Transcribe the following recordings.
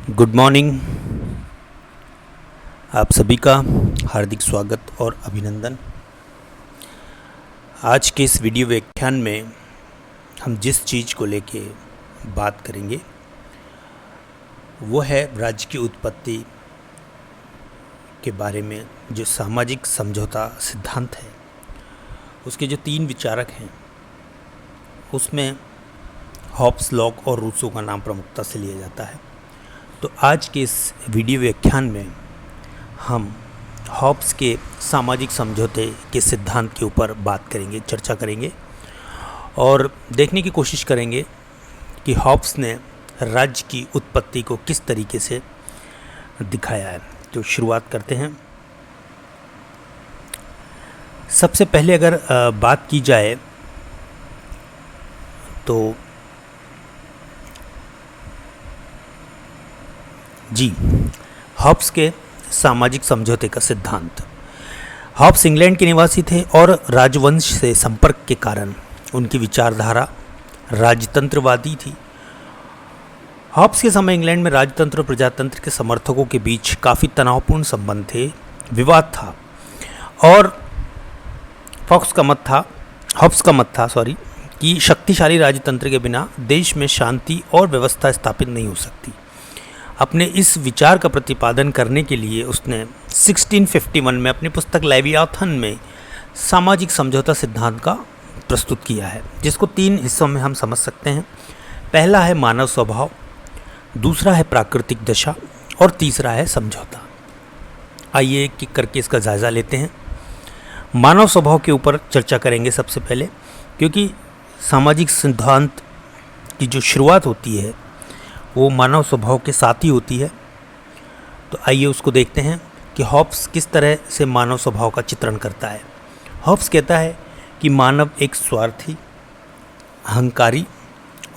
Good morning. आप सभी का हार्दिक स्वागत और अभिनंदन। आज के इस वीडियो व्याख्यान में हम जिस चीज़ को लेके बात करेंगे वो है राज्य की उत्पत्ति के बारे में। जो सामाजिक समझौता सिद्धांत है उसके जो 3 विचारक हैं उसमें हॉब्स, लॉक और रूसो का नाम प्रमुखता से लिया जाता है। तो आज के इस वीडियो व्याख्यान में हम हॉब्स के सामाजिक समझौते के सिद्धांत के ऊपर बात करेंगे, चर्चा करेंगे और देखने की कोशिश करेंगे कि हॉब्स ने राज्य की उत्पत्ति को किस तरीके से दिखाया है। तो शुरुआत करते हैं। सबसे पहले अगर बात की जाए तो हॉब्स के सामाजिक समझौते का सिद्धांत। हॉब्स इंग्लैंड के निवासी थे और राजवंश से संपर्क के कारण उनकी विचारधारा राजतंत्रवादी थी। हॉब्स के समय इंग्लैंड में राजतंत्र और प्रजातंत्र के समर्थकों के बीच काफ़ी तनावपूर्ण संबंध थे, विवाद था और हॉब्स का मत था कि शक्तिशाली राजतंत्र के बिना देश में शांति और व्यवस्था स्थापित नहीं हो सकती। अपने इस विचार का प्रतिपादन करने के लिए उसने 1651 में अपनी पुस्तक लेवियाथन में सामाजिक समझौता सिद्धांत का प्रस्तुत किया है, जिसको 3 हिस्सों में हम समझ सकते हैं। पहला है मानव स्वभाव, दूसरा है प्राकृतिक दशा और तीसरा है समझौता। आइए एक एक करके इसका जायज़ा लेते हैं। मानव स्वभाव के ऊपर चर्चा करेंगे सबसे पहले, क्योंकि सामाजिक सिद्धांत की जो शुरुआत होती है वो मानव स्वभाव के साथ ही होती है। तो आइए उसको देखते हैं कि हॉब्स किस तरह से मानव स्वभाव का चित्रण करता है। हॉब्स कहता है कि मानव एक स्वार्थी, अहंकारी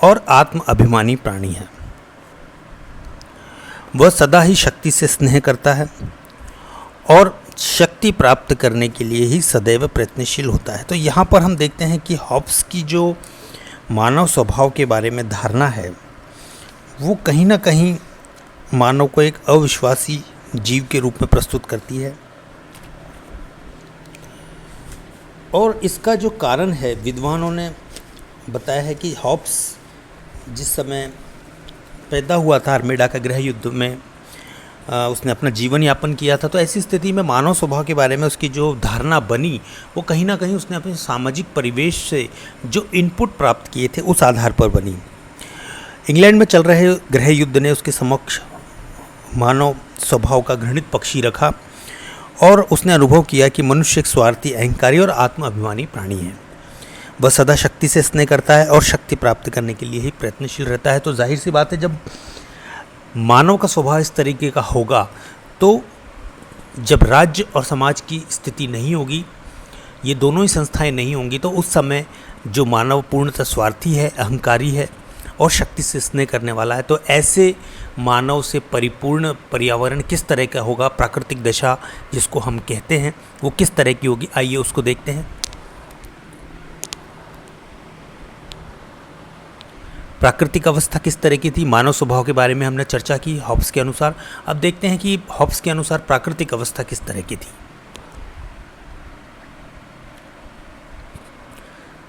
और आत्म अभिमानी प्राणी है। वह सदा ही शक्ति से स्नेह करता है और शक्ति प्राप्त करने के लिए ही सदैव प्रयत्नशील होता है। तो यहाँ पर हम देखते हैं कि हॉब्स की जो मानव स्वभाव के बारे में धारणा है वो कहीं ना कहीं मानव को एक अविश्वासी जीव के रूप में प्रस्तुत करती है। और इसका जो कारण है विद्वानों ने बताया है कि हॉब्स जिस समय पैदा हुआ था आर्मेडा का गृह युद्ध में उसने अपना जीवन यापन किया था। तो ऐसी स्थिति में मानव स्वभाव के बारे में उसकी जो धारणा बनी वो कहीं ना कहीं उसने अपने सामाजिक परिवेश से जो इनपुट प्राप्त किए थे उस आधार पर बनी। इंग्लैंड में चल रहे गृह युद्ध ने उसके समक्ष मानव स्वभाव का घृणित पक्षी रखा और उसने अनुभव किया कि मनुष्य एक स्वार्थी, अहंकारी और आत्म अभिमानी प्राणी है। वह सदा शक्ति से स्नेह करता है और शक्ति प्राप्त करने के लिए ही प्रयत्नशील रहता है। तो जाहिर सी बात है, जब मानव का स्वभाव इस तरीके का होगा तो जब राज्य और समाज की स्थिति नहीं होगी, ये दोनों ही संस्थाएं नहीं होंगी, तो उस समय जो मानव पूर्णतः स्वार्थी है, अहंकारी है और शक्ति से स्नेह करने वाला है, तो ऐसे मानव से परिपूर्ण पर्यावरण किस तरह का होगा, प्राकृतिक दशा जिसको हम कहते हैं वो किस तरह की होगी। आइए उसको देखते हैं। प्राकृतिक अवस्था किस तरह की थी, मानव स्वभाव के बारे में हमने चर्चा की हॉब्स के अनुसार। अब देखते हैं कि हॉब्स के अनुसार प्राकृतिक अवस्था किस तरह की थी।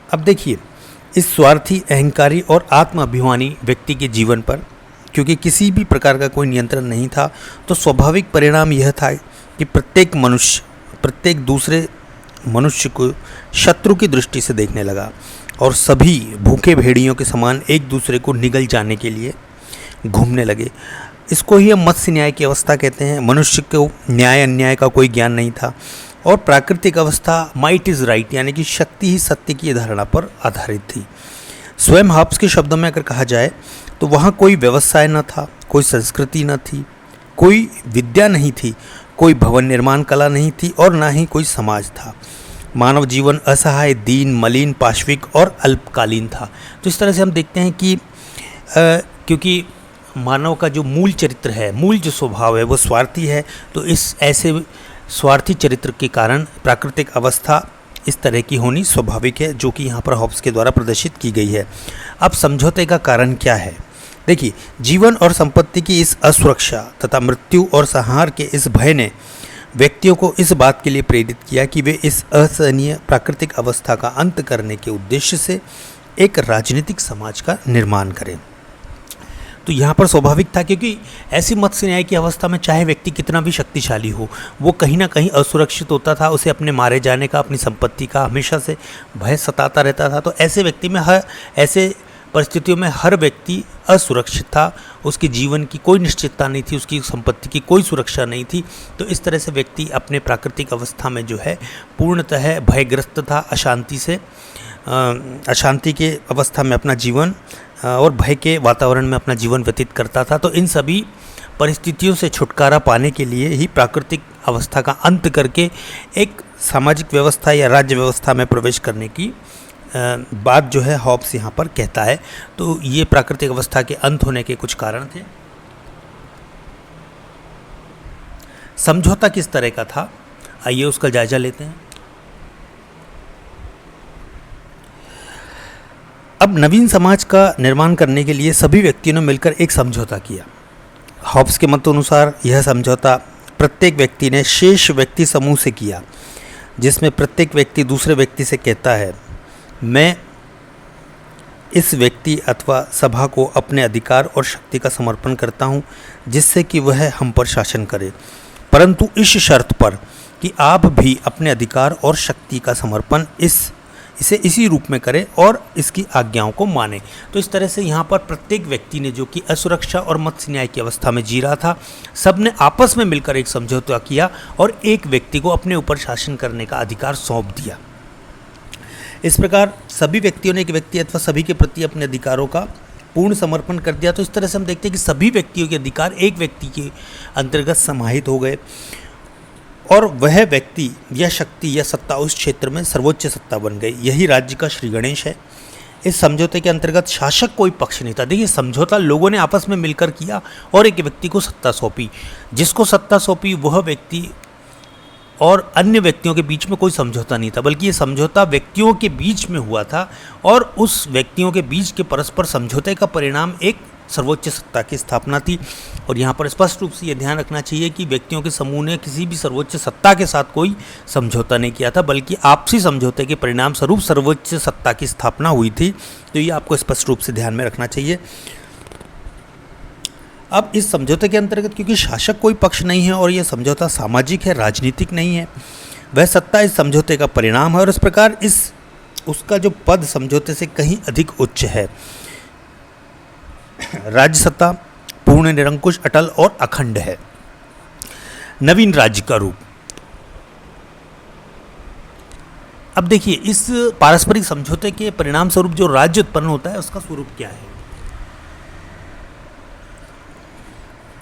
अब देखिए, इस स्वार्थी, अहंकारी और आत्म अभिमानी व्यक्ति के जीवन पर क्योंकि किसी भी प्रकार का कोई नियंत्रण नहीं था, तो स्वाभाविक परिणाम यह था कि प्रत्येक दूसरे मनुष्य को शत्रु की दृष्टि से देखने लगा और सभी भूखे भेड़ियों के समान एक दूसरे को निगल जाने के लिए घूमने लगे। इसको ही हम मत्स्य न्याय की अवस्था कहते हैं। मनुष्य को न्याय अन्याय का कोई ज्ञान नहीं था और प्राकृतिक अवस्था माइट इज़ राइट यानी कि शक्ति ही सत्य की धारणा पर आधारित थी। स्वयं हॉब्स के शब्दों में अगर कहा जाए तो वहाँ कोई व्यवसाय न था, कोई संस्कृति न थी, कोई विद्या नहीं थी, कोई भवन निर्माण कला नहीं थी और ना ही कोई समाज था। मानव जीवन असहाय, दीन, मलिन, पाशविक और अल्पकालीन था। तो इस तरह से हम देखते हैं कि क्योंकि मानव का जो मूल चरित्र है, मूल जो स्वभाव है वो स्वार्थी है, तो इस ऐसे स्वार्थी चरित्र के कारण प्राकृतिक अवस्था इस तरह की होनी स्वाभाविक है, जो कि यहाँ पर हॉब्स के द्वारा प्रदर्शित की गई है। अब समझौते का कारण क्या है? देखिए, जीवन और संपत्ति की इस असुरक्षा तथा मृत्यु और संहार के इस भय ने व्यक्तियों को इस बात के लिए प्रेरित किया कि वे इस असहनीय प्राकृतिक अवस्था का अंत करने के उद्देश्य से एक राजनीतिक समाज का निर्माण करें। तो यहाँ पर स्वाभाविक था, क्योंकि ऐसी मत्स्य न्याय की अवस्था में चाहे व्यक्ति कितना भी शक्तिशाली हो, वो कहीं ना कहीं असुरक्षित होता था। उसे अपने मारे जाने का, अपनी संपत्ति का हमेशा से भय सताता रहता था। तो ऐसे व्यक्ति में ऐसे परिस्थितियों में हर व्यक्ति असुरक्षित था। उसके जीवन की कोई निश्चितता नहीं थी, उसकी संपत्ति की कोई सुरक्षा नहीं थी। तो इस तरह से व्यक्ति अपने प्राकृतिक अवस्था में जो है पूर्णतः भयग्रस्त था, अशांति के अवस्था में अपना जीवन और भय के वातावरण में अपना जीवन व्यतीत करता था। तो इन सभी परिस्थितियों से छुटकारा पाने के लिए ही प्राकृतिक अवस्था का अंत करके एक सामाजिक व्यवस्था या राज्य व्यवस्था में प्रवेश करने की बात जो है हॉब्स यहाँ पर कहता है। तो ये प्राकृतिक अवस्था के अंत होने के कुछ कारण थे। समझौता किस तरह का था, आइए उसका जायजा लेते हैं। अब नवीन समाज का निर्माण करने के लिए सभी व्यक्तियों ने मिलकर एक समझौता किया। हॉब्स के मत अनुसार यह समझौता प्रत्येक व्यक्ति ने शेष व्यक्ति समूह से किया, जिसमें प्रत्येक व्यक्ति दूसरे व्यक्ति से कहता है, मैं इस व्यक्ति अथवा सभा को अपने अधिकार और शक्ति का समर्पण करता हूं, जिससे कि वह हम पर शासन करे, परंतु इस शर्त पर कि आप भी अपने अधिकार और शक्ति का समर्पण इसे इसी रूप में करें और इसकी आज्ञाओं को माने। तो इस तरह से यहाँ पर प्रत्येक व्यक्ति ने, जो कि असुरक्षा और मत्स्य न्याय की अवस्था में जी रहा था, सब ने आपस में मिलकर एक समझौता किया और एक व्यक्ति को अपने ऊपर शासन करने का अधिकार सौंप दिया। इस प्रकार सभी व्यक्तियों ने एक व्यक्ति अथवा सभी के प्रति अपने अधिकारों का पूर्ण समर्पण कर दिया। तो इस तरह से हम देखते हैं कि सभी व्यक्तियों के अधिकार एक व्यक्ति के अंतर्गत समाहित हो गए और वह व्यक्ति या शक्ति या सत्ता उस क्षेत्र में सर्वोच्च सत्ता बन गई। यही राज्य का श्री गणेश है। इस समझौते के अंतर्गत शासक कोई पक्ष नहीं था। देखिए, समझौता लोगों ने आपस में मिलकर किया और एक व्यक्ति को सत्ता सौंपी। जिसको सत्ता सौंपी वह व्यक्ति और अन्य व्यक्तियों के बीच में कोई समझौता नहीं था, बल्कि ये समझौता व्यक्तियों के बीच में हुआ था और उस व्यक्तियों के बीच के परस्पर समझौते का परिणाम एक सर्वोच्च सत्ता की स्थापना थी। और यहाँ पर स्पष्ट रूप से ये ध्यान रखना चाहिए कि व्यक्तियों के समूह ने किसी भी सर्वोच्च सत्ता के साथ कोई समझौता नहीं किया था, बल्कि आपसी समझौते के परिणाम स्वरूप सर्वोच्च सत्ता की स्थापना हुई थी। तो ये आपको स्पष्ट रूप से ध्यान में रखना चाहिए। अब इस समझौते के अंतर्गत क्योंकि शासक कोई पक्ष नहीं है और यह समझौता सामाजिक है, राजनीतिक नहीं है, वह सत्ता इस समझौते का परिणाम है और इस प्रकार उसका जो पद समझौते से कहीं अधिक उच्च है। राज्य सत्ता पूर्ण, निरंकुश, अटल और अखंड है। नवीन राज्य का रूप। अब देखिए, इस पारस्परिक समझौते के परिणाम स्वरूप जो राज्य उत्पन्न होता है उसका स्वरूप क्या है।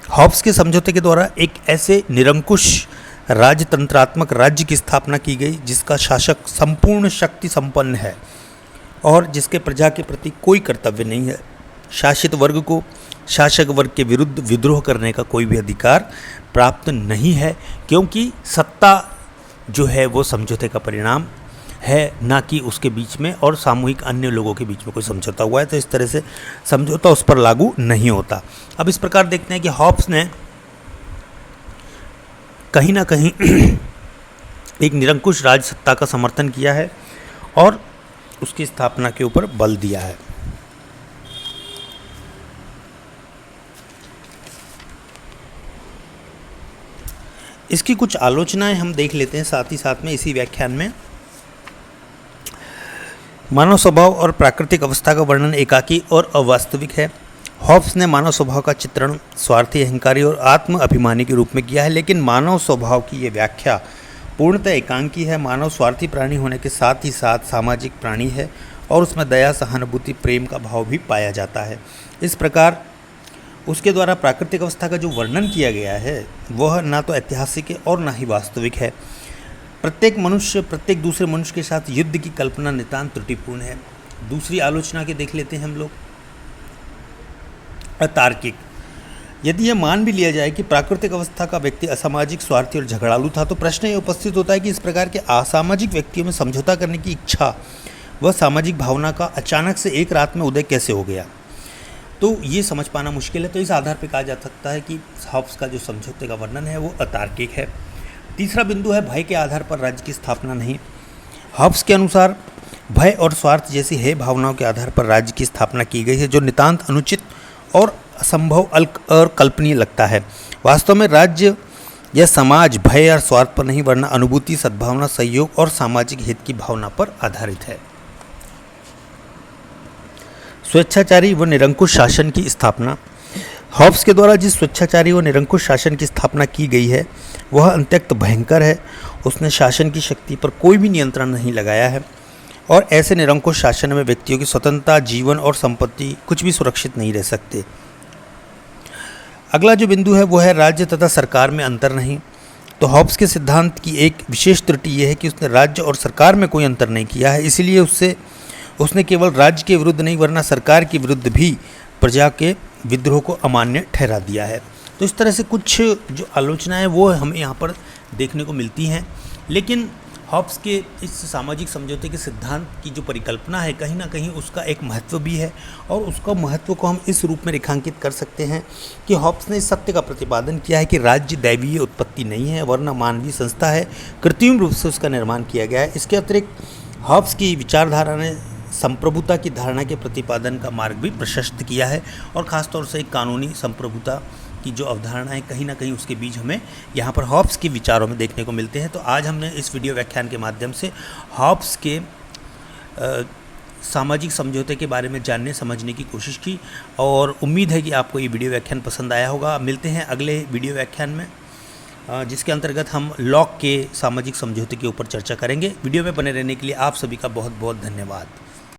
हॉब्स के समझौते के द्वारा एक ऐसे निरंकुश राजतंत्रात्मक राज्य की स्थापना की गई जिसका शासक संपूर्ण शक्ति संपन्न है और जिसके प्रजा के प्रति कोई कर्तव्य नहीं है। शासित वर्ग को शासक वर्ग के विरुद्ध विद्रोह करने का कोई भी अधिकार प्राप्त नहीं है, क्योंकि सत्ता जो है वो समझौते का परिणाम है, ना कि उसके बीच में और सामूहिक अन्य लोगों के बीच में कोई समझौता हुआ है। तो इस तरह से समझौता उस पर लागू नहीं होता। अब इस प्रकार देखते हैं कि हॉब्स ने कहीं ना कहीं एक निरंकुश राज सत्ता का समर्थन किया है और उसकी स्थापना के ऊपर बल दिया है। इसकी कुछ आलोचनाएं हम देख लेते हैं साथ ही साथ में इसी व्याख्यान में। मानव स्वभाव और प्राकृतिक अवस्था का वर्णन एकाकी और अवास्तविक है। हॉब्स ने मानव स्वभाव का चित्रण स्वार्थी, अहंकारी और आत्म अभिमानी के रूप में किया है, लेकिन मानव स्वभाव की ये व्याख्या पूर्णतः एकांकी है। मानव स्वार्थी प्राणी होने के साथ ही साथ सामाजिक प्राणी है और उसमें दया, सहानुभूति, प्रेम का भाव भी पाया जाता है। इस प्रकार उसके द्वारा प्राकृतिक अवस्था का जो वर्णन किया गया है वह ना तो ऐतिहासिक है और ना ही वास्तविक है। प्रत्येक मनुष्य प्रत्येक दूसरे मनुष्य के साथ युद्ध की कल्पना नितांत त्रुटिपूर्ण है। दूसरी आलोचना के देख लेते हैं हम लोग। अतार्किक। यदि यह मान भी लिया जाए कि प्राकृतिक अवस्था का व्यक्ति असामाजिक, स्वार्थी और झगड़ालू था, तो प्रश्न ये उपस्थित होता है कि इस प्रकार के असामाजिक व्यक्तियों में समझौता करने की इच्छा व सामाजिक भावना का अचानक से एक रात में उदय कैसे हो गया। तो ये समझ पाना मुश्किल है। तो इस आधार पर कहा जा सकता है कि हॉब्स का जो समझौते का वर्णन है वो अतार्किक है। तीसरा बिंदु है भय के आधार पर राज्य की स्थापना नहीं। हॉब्स के अनुसार भय और स्वार्थ जैसी है भावनाओं के आधार पर राज्य की स्थापना की गई है, जो नितांत अनुचित और असंभव और कल्पनीय लगता है। वास्तव में राज्य या समाज भय और स्वार्थ पर नहीं वरना अनुभूति, सद्भावना, सहयोग और सामाजिक हित की भावना पर आधारित है। स्वेच्छाचारी व निरंकुश शासन की स्थापना। हॉब्स के द्वारा जिस स्वेच्छाचारी व निरंकुश शासन की स्थापना की गई है वह अत्यंत भयंकर है। उसने शासन की शक्ति पर कोई भी नियंत्रण नहीं लगाया है और ऐसे निरंकुश शासन में व्यक्तियों की स्वतंत्रता, जीवन और संपत्ति कुछ भी सुरक्षित नहीं रह सकते। अगला जो बिंदु है वो है राज्य तथा सरकार में अंतर नहीं। तो हॉब्स के सिद्धांत की एक विशेष त्रुटि यह है कि उसने राज्य और सरकार में कोई अंतर नहीं किया है, इसीलिए उसने केवल राज्य के विरुद्ध नहीं वरना सरकार के विरुद्ध भी प्रजा के विद्रोह को अमान्य ठहरा दिया है। तो इस तरह से कुछ जो आलोचनाएं वो हमें यहाँ पर देखने को मिलती हैं। लेकिन हॉब्स के इस सामाजिक समझौते के सिद्धांत की जो परिकल्पना है कहीं ना कहीं उसका एक महत्व भी है और उसका महत्व को हम इस रूप में रेखांकित कर सकते हैं कि हॉब्स ने इस सत्य का प्रतिपादन किया है कि राज्य दैवीय उत्पत्ति नहीं है वरना मानवीय संस्था है, कृत्रिम रूप से उसका निर्माण किया गया है। इसके अतिरिक्त हॉब्स की विचारधारा ने संप्रभुता की धारणा के प्रतिपादन का मार्ग भी प्रशस्त किया है और ख़ासतौर से एक कानूनी संप्रभुता की जो अवधारणा है कहीं ना कहीं उसके बीच हमें यहाँ पर हॉब्स के विचारों में देखने को मिलते हैं। तो आज हमने इस वीडियो व्याख्यान के माध्यम से हॉब्स के सामाजिक समझौते के बारे में जानने समझने की कोशिश की और उम्मीद है कि आपको ये वीडियो व्याख्यान पसंद आया होगा। मिलते हैं अगले वीडियो व्याख्यान में जिसके अंतर्गत हम लॉक के सामाजिक समझौते के ऊपर चर्चा करेंगे। वीडियो में बने रहने के लिए आप सभी का बहुत बहुत धन्यवाद।